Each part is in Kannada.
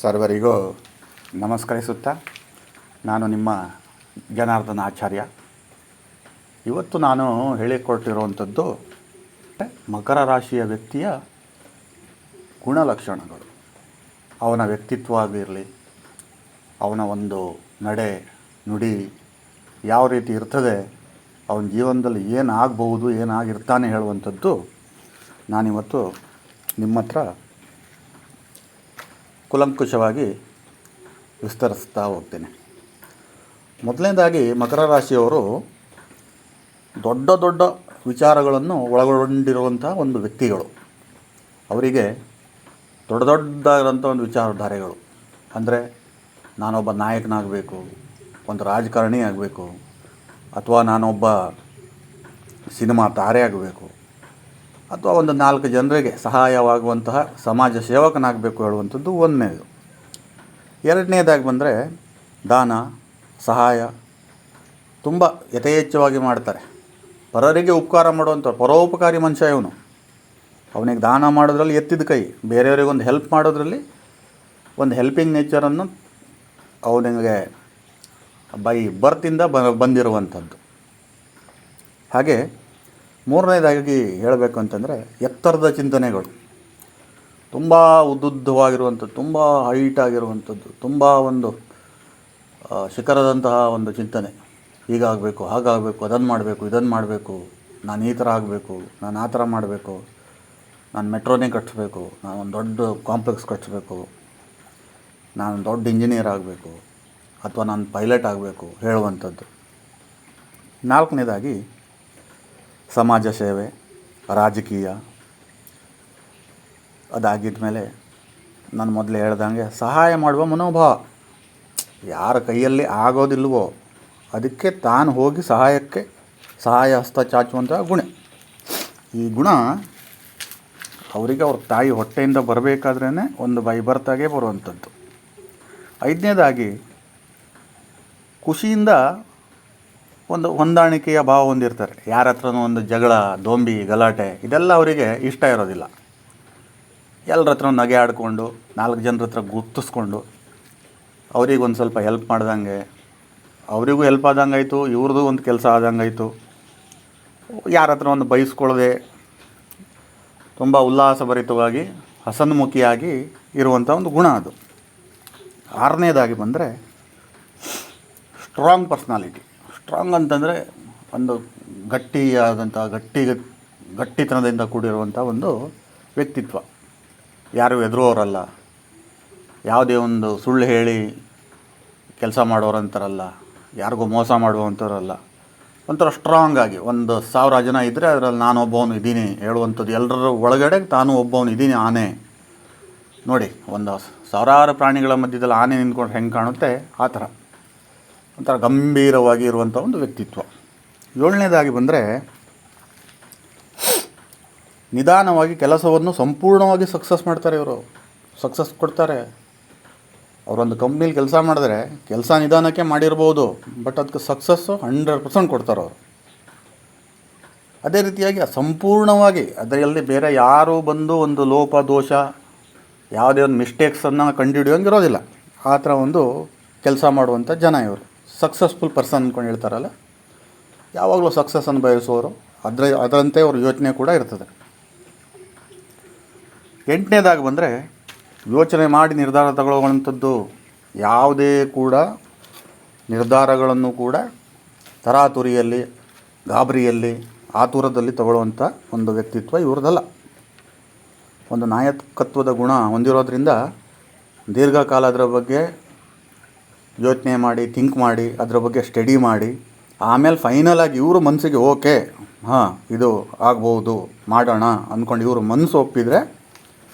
ಸರ್ವರಿಗೂ ನಮಸ್ಕರಿಸುತ್ತಾ ನಾನು ನಿಮ್ಮ ಜನಾರ್ದನ ಆಚಾರ್ಯ. ಇವತ್ತು ನಾನು ಹೇಳಿಕೊಟ್ಟಿರುವಂಥದ್ದು ಮಕರ ರಾಶಿಯ ವ್ಯಕ್ತಿಯ ಗುಣಲಕ್ಷಣಗಳು. ಅವನ ವ್ಯಕ್ತಿತ್ವ ಆಗಿರಲಿ, ಅವನ ಒಂದು ನಡೆ ನುಡಿ ಯಾವ ರೀತಿ ಇರ್ತದೆ, ಅವನ ಜೀವನದಲ್ಲಿ ಏನಾಗಬಹುದು, ಏನಾಗಿರ್ತಾನೆ ಹೇಳುವಂಥದ್ದು ನಾನಿವತ್ತು ನಿಮ್ಮ ಹತ್ರ ಕುಲಂಕುಷವಾಗಿ ವಿಸ್ತರಿಸ್ತಾ ಹೋಗ್ತೇನೆ. ಮೊದಲನೇದಾಗಿ ಮಕರ ರಾಶಿಯವರು ದೊಡ್ಡ ದೊಡ್ಡ ವಿಚಾರಗಳನ್ನು ಒಳಗೊಂಡಿರುವಂಥ ಒಂದು ವ್ಯಕ್ತಿಗಳು. ಅವರಿಗೆ ದೊಡ್ಡ ದೊಡ್ಡದಾಗಿರೋಂಥ ಒಂದು ವಿಚಾರಧಾರೆಗಳು ಅಂದರೆ ನಾನೊಬ್ಬ ನಾಯಕನಾಗಬೇಕು, ಒಂದು ರಾಜಕಾರಣಿ ಆಗಬೇಕು, ಅಥವಾ ನಾನೊಬ್ಬ ಸಿನಿಮಾ ತಾರೆ ಆಗಬೇಕು, ಅಥವಾ ಒಂದು 4 ಜನರಿಗೆ ಸಹಾಯವಾಗುವಂತಹ ಸಮಾಜ ಸೇವಕನಾಗಬೇಕು ಹೇಳುವಂಥದ್ದು ಒಂದನೇದು. ಎರಡನೇದಾಗಿ ಬಂದರೆ ದಾನ ಸಹಾಯ ತುಂಬ ಯಥೇಚ್ಛವಾಗಿ ಮಾಡ್ತಾರೆ. ಪರರಿಗೆ ಉಪಕಾರ ಮಾಡುವಂಥ ಪರೋಪಕಾರಿ ಮನುಷ್ಯ ಇವನು. ಅವನಿಗೆ ದಾನ ಮಾಡೋದ್ರಲ್ಲಿ ಎತ್ತಿದ ಕೈ, ಬೇರೆಯವರಿಗೆ ಒಂದು ಹೆಲ್ಪ್ ಮಾಡೋದ್ರಲ್ಲಿ ಒಂದು ಹೆಲ್ಪಿಂಗ್ ನೇಚರನ್ನು ಅವನಿಗೆ ಬೈ ಬರ್ತಿಂದ ಬಂದಿರುವಂಥದ್ದು. ಹಾಗೆ ಮೂರನೇದಾಗಿ ಹೇಳಬೇಕು ಅಂತಂದರೆ ಎತ್ತರದ ಚಿಂತನೆಗಳು, ತುಂಬ ಉದ್ದುದ್ದವಾಗಿರುವಂಥದ್ದು, ತುಂಬ ಹೈಟ್ ಆಗಿರುವಂಥದ್ದು, ತುಂಬ ಒಂದು ಶಿಖರದಂತಹ ಒಂದು ಚಿಂತನೆ. ಹೀಗಾಗಬೇಕು, ಹಾಗಾಗಬೇಕು, ಅದನ್ನು ಮಾಡಬೇಕು, ಇದನ್ನು ಮಾಡಬೇಕು, ನಾನು ಈ ಥರ ಆಗಬೇಕು, ನಾನು ಆ ಥರ ಮಾಡಬೇಕು, ನಾನು ಮೆಟ್ರೋನೇ ಕಟ್ಟಿಸ್ಬೇಕು, ನಾನು ಒಂದು ದೊಡ್ಡ ಕಾಂಪ್ಲೆಕ್ಸ್ ಕಟ್ಟಿಸ್ಬೇಕು, ನಾನು ದೊಡ್ಡ ಇಂಜಿನಿಯರ್ ಆಗಬೇಕು, ಅಥವಾ ನಾನು ಪೈಲಟ್ ಆಗಬೇಕು ಹೇಳುವಂಥದ್ದು. ನಾಲ್ಕನೇದಾಗಿ ಸಮಾಜ ಸೇವೆ, ರಾಜಕೀಯ. ಅದಾಗಿದ್ದ ಮೇಲೆ ನಾನು ಮೊದಲೇ ಹೇಳ್ದಂಗೆ ಸಹಾಯ ಮಾಡುವ ಮನೋಭಾವ. ಯಾರ ಕೈಯಲ್ಲಿ ಆಗೋದಿಲ್ವೋ ಅದಕ್ಕೆ ತಾನು ಹೋಗಿ ಸಹಾಯ ಹಸ್ತ ಚಾಚುವಂಥ ಗುಣ. ಈ ಗುಣ ಅವರಿಗೆ ಅವ್ರ ತಾಯಿ ಹೊಟ್ಟೆಯಿಂದ ಬರಬೇಕಾದ್ರೇ ಒಂದು ಬರ್ತಾಗೆ ಬರುವಂಥದ್ದು. ಐದನೇದಾಗಿ ಖುಷಿಯಿಂದ ಒಂದು ಹೊಂದಾಣಿಕೆಯ ಭಾವ ಹೊಂದಿರ್ತಾರೆ. ಯಾರ ಹತ್ರನೂ ಒಂದು ಜಗಳ, ದೊಂಬಿ, ಗಲಾಟೆ ಇದೆಲ್ಲ ಅವರಿಗೆ ಇಷ್ಟ ಇರೋದಿಲ್ಲ. ಎಲ್ಲರ ಹತ್ರ ನಗೆ ಆಡಿಕೊಂಡು 4 ಜನರ ಹತ್ರ ಗುರ್ತಿಸ್ಕೊಂಡು ಅವ್ರಿಗೆ ಒಂದು ಸ್ವಲ್ಪ ಹೆಲ್ಪ್ ಮಾಡ್ದಂಗೆ, ಅವರಿಗೂ ಹೆಲ್ಪ್ ಆದಂಗಾಯಿತು, ಇವ್ರದ್ದು ಒಂದು ಕೆಲಸ ಆದಂಗಾಯಿತು. ಯಾರ ಹತ್ರ ಒಂದು ಬಯಸ್ಕೊಳ್ಳದೆ ತುಂಬ ಉಲ್ಲಾಸಭರಿತವಾಗಿ ಹಸನ್ಮುಖಿಯಾಗಿ ಇರುವಂಥ ಒಂದು ಗುಣ ಅದು. ಆರನೇದಾಗಿ ಬಂದರೆ ಸ್ಟ್ರಾಂಗ್ ಪರ್ಸ್ನಾಲಿಟಿ. ಸ್ಟ್ರಾಂಗ್ ಅಂತಂದರೆ ಒಂದು ಗಟ್ಟಿಯಾದಂಥ ಗಟ್ಟಿತನದಿಂದ ಕೂಡಿರುವಂಥ ಒಂದು ವ್ಯಕ್ತಿತ್ವ. ಯಾರು ಎದುರೋರಲ್ಲ, ಯಾವುದೇ ಒಂದು ಸುಳ್ಳು ಹೇಳಿ ಕೆಲಸ ಮಾಡೋರಂತಾರಲ್ಲ, ಯಾರಿಗೂ ಮೋಸ ಮಾಡುವಂಥವ್ರಲ್ಲ. ಒಂಥರ ಸ್ಟ್ರಾಂಗ್ ಆಗಿ 1,000 ಜನ ಇದ್ದರೆ ಅದರಲ್ಲಿ ನಾನೊಬ್ಬವನು ಇದ್ದೀನಿ ಹೇಳುವಂಥದ್ದು. ಎಲ್ಲರ ಒಳಗಡೆ ತಾನು ಒಬ್ಬವನು ಇದ್ದೀನಿ. ಆನೆ ನೋಡಿ, ಒಂದು ಸಾವಿರಾರು ಪ್ರಾಣಿಗಳ ಮಧ್ಯದಲ್ಲಿ ಆನೆ ನಿಂತ್ಕೊಂಡು ಹೆಂಗೆ ಕಾಣುತ್ತೆ ಆ ಥರ ಒಂಥರ ಗಂಭೀರವಾಗಿ ಇರುವಂಥ ಒಂದು ವ್ಯಕ್ತಿತ್ವ. ಏಳನೇದಾಗಿ ಬಂದರೆ ನಿಧಾನವಾಗಿ ಕೆಲಸವನ್ನು ಸಂಪೂರ್ಣವಾಗಿ ಸಕ್ಸಸ್ ಮಾಡ್ತಾರೆ. ಇವರು ಸಕ್ಸಸ್ ಕೊಡ್ತಾರೆ. ಅವರೊಂದು ಕಂಪ್ನೀಲಿ ಕೆಲಸ ಮಾಡಿದ್ರೆ ಕೆಲಸ ನಿಧಾನಕ್ಕೆ ಮಾಡಿರ್ಬೋದು, ಬಟ್ ಅದಕ್ಕೆ ಸಕ್ಸಸ್ಸು 100% ಕೊಡ್ತಾರೆ ಅವರು. ಅದೇ ರೀತಿಯಾಗಿ ಸಂಪೂರ್ಣವಾಗಿ ಅದರಲ್ಲಿ ಬೇರೆ ಯಾರೂ ಬಂದು ಒಂದು ಲೋಪ ದೋಷ ಯಾವುದೇ ಒಂದು ಮಿಸ್ಟೇಕ್ಸನ್ನು ಕಂಡುಹಿಡಿಯೋಂಗಿರೋದಿಲ್ಲ. ಆ ಥರ ಒಂದು ಕೆಲಸ ಮಾಡುವಂಥ ಜನ ಇವರು. ಸಕ್ಸಸ್ಫುಲ್ ಪರ್ಸನ್ ಅಂದ್ಕೊಂಡು ಹೇಳ್ತಾರಲ್ಲ, ಯಾವಾಗಲೂ ಸಕ್ಸಸ್ಸನ್ನು ಬಯಸುವವರು. ಅದರಂತೆ ಅವ್ರ ಯೋಚನೆ ಕೂಡ ಇರ್ತದೆ. ಎಂಟನೇದಾಗಿ ಬಂದರೆ ಯೋಚನೆ ಮಾಡಿ ನಿರ್ಧಾರ ತಗೊಳ್ಳುವಂಥದ್ದು. ಯಾವುದೇ ಕೂಡ ನಿರ್ಧಾರಗಳನ್ನು ಕೂಡ ತರಾತುರಿಯಲ್ಲಿ, ಗಾಬರಿಯಲ್ಲಿ, ಆತುರದಲ್ಲಿ ತಗೊಳ್ಳುವಂಥ ಒಂದು ವ್ಯಕ್ತಿತ್ವ ಇವ್ರದ್ದಲ್ಲ. ಒಂದು ನಾಯಕತ್ವದ ಗುಣ ಹೊಂದಿರೋದ್ರಿಂದ ದೀರ್ಘಕಾಲ ಅದರ ಬಗ್ಗೆ ಯೋಚನೆ ಮಾಡಿ, ಥಿಂಕ್ ಮಾಡಿ, ಅದರ ಬಗ್ಗೆ ಸ್ಟಡಿ ಮಾಡಿ, ಆಮೇಲೆ ಫೈನಲಾಗಿ ಇವರು ಮನಸ್ಸಿಗೆ ಓಕೆ, ಇದು ಆಗ್ಬೋದು, ಮಾಡೋಣ ಅಂದ್ಕೊಂಡು ಇವರು ಮನಸ್ಸು ಒಪ್ಪಿದರೆ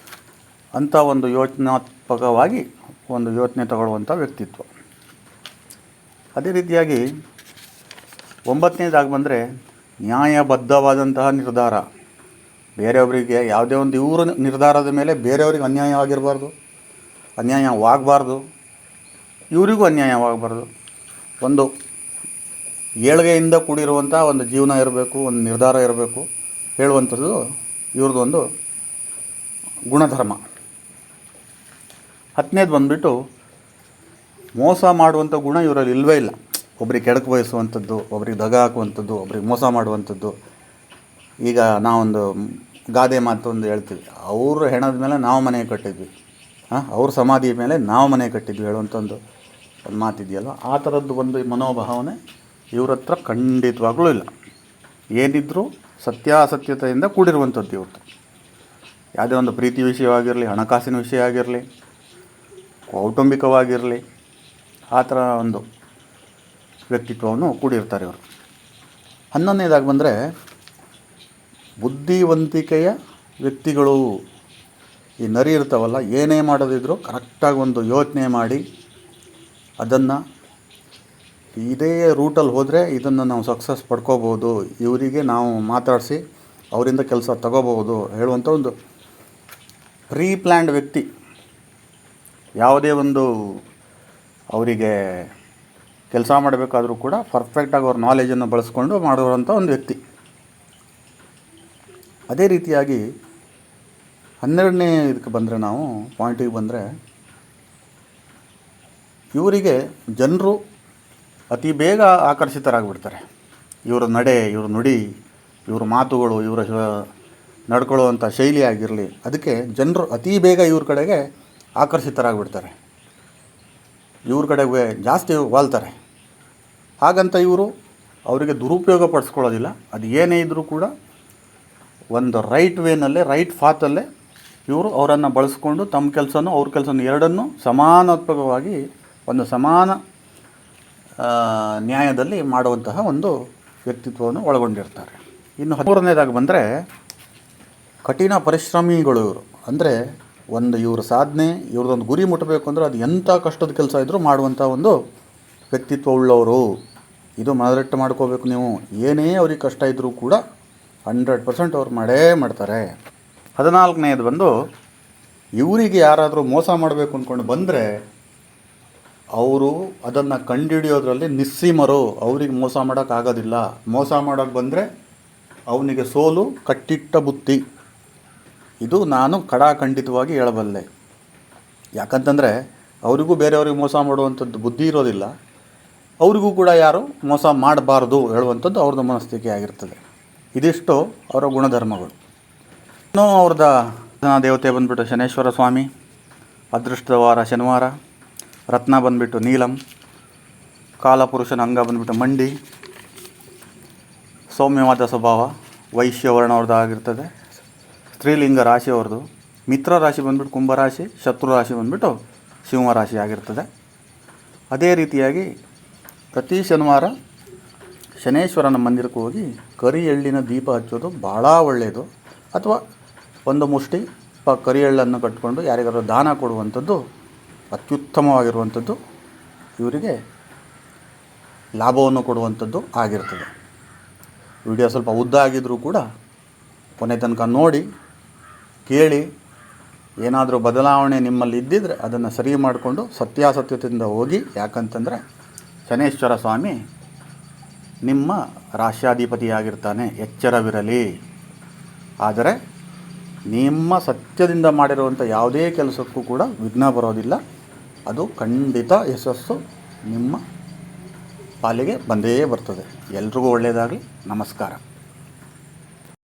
ಅಂಥ ಒಂದು ಯೋಚನಾತ್ಮಕವಾಗಿ ಒಂದು ಯೋಚನೆ ತಗೊಳ್ಳುವಂಥ ವ್ಯಕ್ತಿತ್ವ. ಅದೇ ರೀತಿಯಾಗಿ 9ನೇದಾಗಿ ಬಂದರೆ ನ್ಯಾಯಬದ್ಧವಾದಂತಹ ನಿರ್ಧಾರ. ಬೇರೆಯವರಿಗೆ ಯಾವುದೇ ಒಂದು ಇವರು ನಿರ್ಧಾರದ ಮೇಲೆ ಬೇರೆಯವ್ರಿಗೆ ಅನ್ಯಾಯವಾಗಿರಬಾರ್ದು, ಅನ್ಯಾಯವಾಗಬಾರ್ದು, ಇವರಿಗೂ ಅನ್ಯಾಯವಾಗಬಾರ್ದು. ಒಂದು ಏಳ್ಗೆಯಿಂದ ಕೂಡಿರುವಂಥ ಒಂದು ಜೀವನ ಇರಬೇಕು, ಒಂದು ನಿರ್ಧಾರ ಇರಬೇಕು ಹೇಳುವಂಥದ್ದು ಇವ್ರದ್ದು ಒಂದು ಗುಣಧರ್ಮ. 10ನೇದು ಬಂದುಬಿಟ್ಟು ಮೋಸ ಮಾಡುವಂಥ ಗುಣ ಇವರಲ್ಲಿ ಇಲ್ಲವೇ ಇಲ್ಲ. ಒಬ್ರಿಗೆ ಕೆಡಕು ಬಯಸುವಂಥದ್ದು, ಒಬ್ರಿಗೆ ದಗ ಹಾಕುವಂಥದ್ದು, ಒಬ್ರಿಗೆ ಮೋಸ ಮಾಡುವಂಥದ್ದು. ಈಗ ನಾವೊಂದು ಗಾದೆ ಮಾತು ಒಂದು ಹೇಳ್ತೀವಿ, ಅವ್ರ ಹೆಣದ ಮೇಲೆ ನಾವು ಮನೆ ಕಟ್ಟಿದ್ವಿ, ಅವ್ರ ಸಮಾಧಿ ಮೇಲೆ ನಾವು ಮನೆ ಕಟ್ಟಿದ್ವಿ ಹೇಳುವಂಥ ಒಂದು ಮಾತಿದೆಯಲ್ಲ, ಆ ಥರದ್ದು ಒಂದು ಮನೋಭಾವನೆ ಇವ್ರ ಹತ್ರ ಖಂಡಿತವಾಗ್ಲೂ ಇಲ್ಲ. ಏನಿದ್ರೂ ಸತ್ಯಾಸತ್ಯತೆಯಿಂದ ಕೂಡಿರುವಂಥದ್ದು ಇವತ್ತು. ಯಾವುದೇ ಒಂದು ಪ್ರೀತಿ ವಿಷಯವಾಗಿರಲಿ, ಹಣಕಾಸಿನ ವಿಷಯ ಆಗಿರಲಿ, ಕೌಟುಂಬಿಕವಾಗಿರಲಿ, ಆ ಥರ ಒಂದು ವ್ಯಕ್ತಿತ್ವವನ್ನು ಕೂಡಿರ್ತಾರೆ ಇವರು. 11ನೇದಾಗಿ ಬಂದರೆ ಬುದ್ಧಿವಂತಿಕೆಯ ವ್ಯಕ್ತಿಗಳು. ಈ ನರಿ ಇರ್ತಾವಲ್ಲ, ಏನೇ ಮಾಡೋದಿದ್ರು ಕರೆಕ್ಟಾಗಿ ಒಂದು ಯೋಚನೆ ಮಾಡಿ ಅದನ್ನು ಇದೇ ರೂಟಲ್ಲಿ ಹೋದರೆ ಇದನ್ನು ನಾವು ಸಕ್ಸಸ್ ಪಡ್ಕೋಬೋದು, ಇವರಿಗೆ ನಾವು ಮಾತಾಡಿಸಿ ಅವರಿಂದ ಕೆಲಸ ತಗೋಬೋದು ಹೇಳುವಂಥ ಒಂದು ಪ್ರೀ ಪ್ಲ್ಯಾಂಡ್ ವ್ಯಕ್ತಿ. ಯಾವುದೇ ಒಂದು ಅವರಿಗೆ ಕೆಲಸ ಮಾಡಬೇಕಾದ್ರೂ ಕೂಡ ಪರ್ಫೆಕ್ಟಾಗಿ ಅವ್ರ ನಾಲೆಜನ್ನು ಬಳಸ್ಕೊಂಡು ಮಾಡುವಂಥ ಒಂದು ವ್ಯಕ್ತಿ. ಅದೇ ರೀತಿಯಾಗಿ 12ನೇ ಇದಕ್ಕೆ ಬಂದರೆ, ನಾವು ಪಾಯಿಂಟಿಗೆ ಬಂದರೆ, ಇವರಿಗೆ ಜನರು ಅತಿ ಬೇಗ ಆಕರ್ಷಿತರಾಗಿಬಿಡ್ತಾರೆ. ಇವರ ನಡೆ, ಇವ್ರ ನುಡಿ, ಇವ್ರ ಮಾತುಗಳು, ಇವರ ನಡ್ಕೊಳ್ಳುವಂಥ ಶೈಲಿ ಆಗಿರಲಿ, ಅದಕ್ಕೆ ಜನರು ಅತಿ ಬೇಗ ಇವ್ರ ಕಡೆಗೆ ಆಕರ್ಷಿತರಾಗಿಬಿಡ್ತಾರೆ, ಇವ್ರ ಕಡೆಗೆ ಜಾಸ್ತಿ ವಾಲ್ತಾರೆ. ಹಾಗಂತ ಇವರು ಅವರಿಗೆ ದುರುಪಯೋಗ ಪಡಿಸ್ಕೊಳ್ಳೋದಿಲ್ಲ. ಅದು ಏನೇ ಇದ್ದರೂ ಕೂಡ ಒಂದು ರೈಟ್ ವೇನಲ್ಲೇ, ರೈಟ್ ಫಾತಲ್ಲೇ ಇವರು ಅವರನ್ನು ಬಳಸ್ಕೊಂಡು ತಮ್ಮ ಕೆಲಸನೂ ಅವ್ರ ಕೆಲಸನೂ ಎರಡನ್ನೂ ಸಮಾನಾತ್ಮಕವಾಗಿ ಒಂದು ಸಮಾನ ನ್ಯಾಯದಲ್ಲಿ ಮಾಡುವಂತಹ ಒಂದು ವ್ಯಕ್ತಿತ್ವವನ್ನು ಒಳಗೊಂಡಿರ್ತಾರೆ. ಇನ್ನು 13ನೇದಾಗಿ ಬಂದರೆ ಕಠಿಣ ಪರಿಶ್ರಮಿಗಳು ಇವರು. ಅಂದರೆ ಇವ್ರ ಸಾಧನೆ, ಇವ್ರದ್ದೊಂದು ಗುರಿ ಮುಟ್ಟಬೇಕು ಅಂದರೆ ಅದು ಎಂಥ ಕಷ್ಟದ ಕೆಲಸ ಇದ್ದರೂ ಮಾಡುವಂಥ ಒಂದು ವ್ಯಕ್ತಿತ್ವ ಉಳ್ಳವರು. ಇದು ಮನದಟ್ಟು ಮಾಡ್ಕೋಬೇಕು ನೀವು. ಏನೇ ಅವ್ರಿಗೆ ಕಷ್ಟ ಇದ್ದರೂ ಕೂಡ 100% ಅವ್ರು ಮಾಡೇ ಮಾಡ್ತಾರೆ. 14ನೇದು ಬಂದು, ಇವರಿಗೆ ಯಾರಾದರೂ ಮೋಸ ಮಾಡಬೇಕು ಅಂದ್ಕೊಂಡು ಬಂದರೆ ಅವರು ಅದನ್ನು ಕಂಡುಹಿಡಿಯೋದ್ರಲ್ಲಿ ನಿಸ್ಸೀಮರು. ಅವ್ರಿಗೆ ಮೋಸ ಮಾಡೋಕ್ಕಾಗೋದಿಲ್ಲ. ಮೋಸ ಮಾಡೋಕ್ಕೆ ಬಂದರೆ ಅವನಿಗೆ ಸೋಲು ಕಟ್ಟಿಟ್ಟ ಬುತ್ತಿ. ಇದು ನಾನು ಖಡಾಖಂಡಿತವಾಗಿ ಹೇಳಬಲ್ಲೆ. ಯಾಕಂತಂದರೆ ಅವರಿಗೂ ಬೇರೆಯವ್ರಿಗೆ ಮೋಸ ಮಾಡುವಂಥದ್ದು ಬುದ್ಧಿ ಇರೋದಿಲ್ಲ, ಅವರಿಗೂ ಕೂಡ ಯಾರು ಮೋಸ ಮಾಡಬಾರ್ದು ಹೇಳುವಂಥದ್ದು ಅವ್ರದ್ದು ಮನಸ್ಥಿತಿ ಆಗಿರ್ತದೆ. ಇದಿಷ್ಟು ಅವರ ಗುಣಧರ್ಮಗಳು. ಇನ್ನೂ ಅವ್ರದ್ದು ದೇವತೆ ಬಂದುಬಿಟ್ಟು ಶನೇಶ್ವರ ಸ್ವಾಮಿ, ಅದೃಷ್ಟದ ವಾರ ಶನಿವಾರ, ರತ್ನ ಬಂದುಬಿಟ್ಟು ನೀಲಂ, ಕಾಲಪುರುಷನ ಅಂಗ ಬಂದುಬಿಟ್ಟು ಮಂಡಿ, ಸೌಮ್ಯವಾದ ಸ್ವಭಾವ ವೈಶ್ಯವರ್ಣ ಅವ್ರದ್ದು ಆಗಿರ್ತದೆ. ಸ್ತ್ರೀಲಿಂಗ ರಾಶಿ ಅವ್ರದ್ದು. ಮಿತ್ರ ರಾಶಿ ಬಂದುಬಿಟ್ಟು ಕುಂಭರಾಶಿ, ಶತ್ರು ರಾಶಿ ಬಂದುಬಿಟ್ಟು ಸಿಂಹರಾಶಿ ಆಗಿರ್ತದೆ. ಅದೇ ರೀತಿಯಾಗಿ ಪ್ರತಿ ಶನಿವಾರ ಶನೇಶ್ವರನ ಮಂದಿರಕ್ಕೆ ಹೋಗಿ ಕರಿ ಎಳ್ಳಿನ ದೀಪ ಹಚ್ಚೋದು ಭಾಳ ಒಳ್ಳೆಯದು. ಅಥವಾ ಒಂದು ಮುಷ್ಟಿ ಕರಿ ಎಳ್ಳನ್ನು ಕಟ್ಕೊಂಡು ಯಾರಿಗಾರು ದಾನ ಕೊಡುವಂಥದ್ದು ಅತ್ಯುತ್ತಮವಾಗಿರುವಂಥದ್ದು, ಇವರಿಗೆ ಲಾಭವನ್ನು ಕೊಡುವಂಥದ್ದು ಆಗಿರ್ತದೆ. ವಿಡಿಯೋ ಸ್ವಲ್ಪ ಉದ್ದ ಆಗಿದ್ದರೂ ಕೂಡ ಕೊನೆ ತನಕ ನೋಡಿ ಕೇಳಿ, ಏನಾದರೂ ಬದಲಾವಣೆ ನಿಮ್ಮಲ್ಲಿ ಇದ್ದಿದ್ರೆ ಅದನ್ನು ಸರಿ ಮಾಡಿಕೊಂಡು ಸತ್ಯಾಸತ್ಯತೆಯಿಂದ ಹೋಗಿ. ಯಾಕಂತಂದರೆ ಶನೇಶ್ವರ ಸ್ವಾಮಿ ನಿಮ್ಮ ರಾಶ್ಯಾಧಿಪತಿಯಾಗಿರ್ತಾನೆ, ಎಚ್ಚರವಿರಲಿ. ಆದರೆ ನಿಮ್ಮ ಸತ್ಯದಿಂದ ಮಾಡಿರುವಂಥ ಯಾವುದೇ ಕೆಲಸಕ್ಕೂ ಕೂಡ ವಿಘ್ನ ಬರೋದಿಲ್ಲ. ಅದು ಖಂಡಿತ ಯಶಸ್ಸು ನಿಮ್ಮ ಪಾಲಿಗೆ ಬಂದೇ ಬರ್ತದೆ. ಎಲ್ರಿಗೂ ಒಳ್ಳೆಯದಾಗಲಿ. ನಮಸ್ಕಾರ.